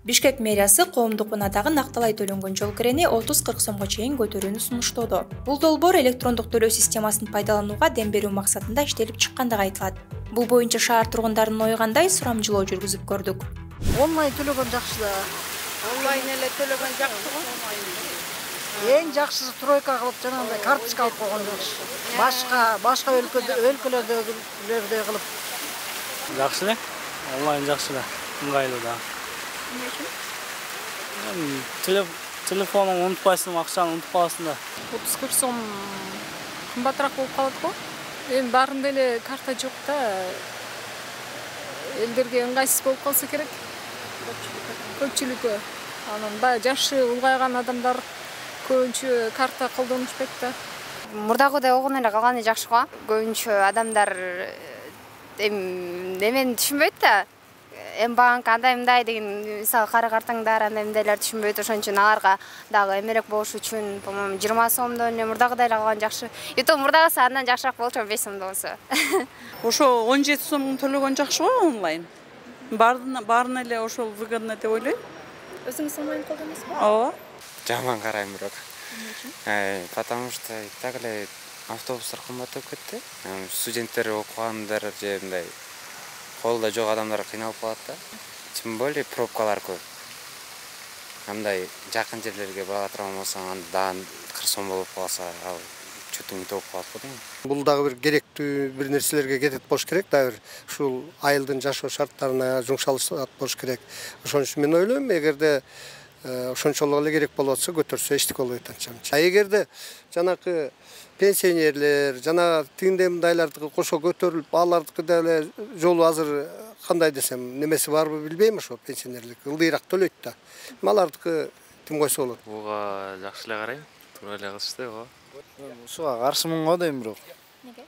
Бишкек мэриясы коомдук унаадагы накталай төлөнгөн жол кирени 30-40 сомго чейин көтөрүүнү сунуштоодо. Бул долбоор электрондук төлөө системасын пайдаланууга дем берүү максатында иштелип чыккандыгы айтылат. Бул боюнча шаар тургундарынын ойгандай сурамжылоо жүргүзүп көрдүк. Онлайн төлөгөн жакшы да. Онлайн эле төлөгөн жакшы го. Эң жакшысы тройка кылып жанагындай карточка алып койгон жакшы. Башка өлкөлөрдөгүлөрдөй кылып. Жакшы эле. Онлайн жакшы эле. Ыңгайлуу да. Телефонун унутпайсың, акчаны унутуп каласың да. 30-40 сом кымбатыраак болуп калат го. Эми баарында эле карта жок да. Элдерге ыңгайсыз болуп калса керек. Көпчүлүккө. Анан баягы жашы улгайган адамдар көбүнчө карта колдонушпайт да. Мурдагыдай огон эле калганы жакшы го. Көбүнчө адамдар немени түшүнбөйт да. Банк андай деген мисалы кары картаңдар андай мындайлар түшүнбөйт, ошон үчүн аларга дагы эмерээк болуш үчүн, по-моему, 20 сомдон эле мурдагыдай эле калган жакшы. То мурдагысы андан жакшыраак болчу 5 сомдон болсо. Ошо 17 сом төлөгөн жакшы го онлайн. Баарына эле ошол выгодно деп ойлойм. Өзүңүз онлайн колдоносузбу? Ооба. Жаман карайм бирок. Потому что так эле автобустар кымбаттап кетти. Студенттер окугандар же мындай колдо жок адамдар кыйналып калат да. Тем более пробкалар көп. Андай жакын жерлерге бара турган болсоң, анда 40 сом болуп калса, ал чөтүң топ калат го дейм. Бул дагы бир керектүү бир нерселерге кетет болуш керек да, бир ушул айылдын жашоо шарттарына жумшалышат болуш керек. Ошон үчүн мен ойлойм, эгерде ошончолук эле керек болуп атса, көтөрсө эчтеке болбойт анча-мынча. Эгерде жанакы пенсионерлер, жана тигиндей мындайлардыкы кошо көтөрүлүп, алардыкы деле жолу азыр кандай десем, немеси барбы билбейм, ошо пенсионерлик ылдыйраак төлөйт да. Алардыкы тим койсо болот. Буга жакшы эле карайм. Туура эле кылышты го. Ушуга каршымын го дейм бирок. Неге?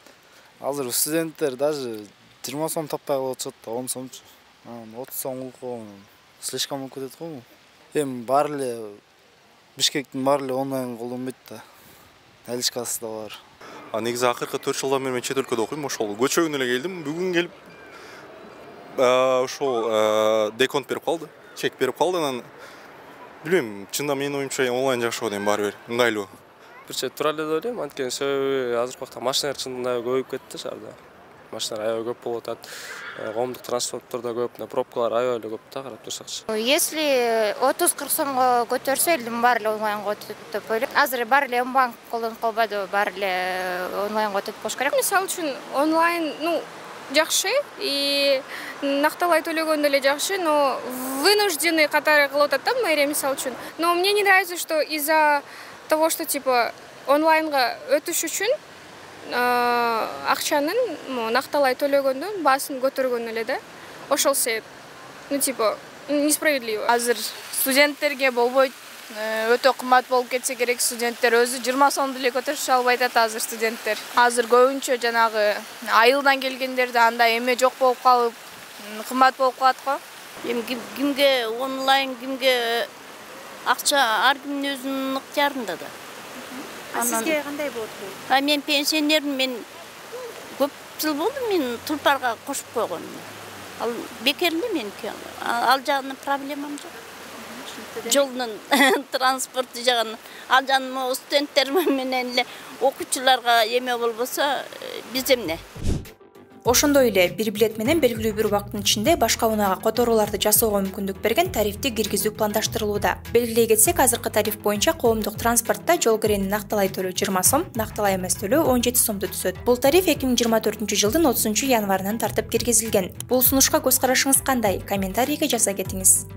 Азыр студенттер даже 20 сом таппай калып атышат да, 10 сомчу. 30 сом кылып слишком болуп кетет го. Эми баары эле Бишкектин баары эле онлайн колдонбойт да. Наличкасы да бар. Негизи акыркы 4 жылдан бери мен чет өлкөдө окуйм, ошол көчөгүнө эле келдим. Бүгүн келип ошол деконт берип калды, чек берип калды. Анан билбейм, чында менин оюмча онлайн жакшы го дейм, баары бир ыңгайлуу. Бирче туура эле деп ойлойм, анткени себеби азыркы убакта машиналар чындап көбөйүп кетти шаарда. Машиналар аябай көп болуп атат. Коомдук транспорттор да көп, пробкалар аябай эле көп да, карап турсакчы. Если 30-40 сомго көтөрсө, элдин баары эле онлайнга өтөт деп ойлойм. Азыр баары эле банк колдонуп калбайдыбы, баары эле онлайнга өтөт болуш керек. Мисалы үчүн онлайн, жакшы и накталай төлөгөндө эле жакшы, но вынужденный катары кылып атат да мэрия мисалы үчүн. Но мне не нравится, что из-за того, что типа онлайнга өтүш үчүн акчанын накталай төлөгөндө баасын көтөргөн эле да. Ошол себеп. Несправедливо. Азыр студенттерге болбойт, өтө кымбат болуп кетсе керек, студенттер өзү 20 сомду эле көтөрүшө албайт атат азыр студенттер. Азыр көбүнчө жанагы айылдан келгендерде андай эме жок болуп калып, кымбат болуп калат го. Эми кимге онлайн, кимге акча ар кимдин өзүнүн ыктыярында да. Сизге кандай болот бул? Мен пенсионермин, мен көп жыл болду мен турпарга кошуп койгонум. Ал бекер эле меники. Ал жагынан проблемам жок. Жолдун транспорту жагынан ал жагынан студенттер менен эле окуучуларга эме болбосо биз эмне? Ошондой эле бир билет менен белгилүү бир убакыттын ичинде башка унаага которууларды жасоого мүмкүндүк берген тарифти киргизүү пландаштырылууда. Белгилей кетсек, азыркы тариф боюнча коомдук транспортто жол кирени накталай төлөө 20 сом, накталай эмес төлөө 17 сомду түзөт. Бул тариф 2024-жылдын 30 январынан тартып киргизилген. Бул сунушка көз карашыңыз кандай? Комментарийге жаза кетиңиз.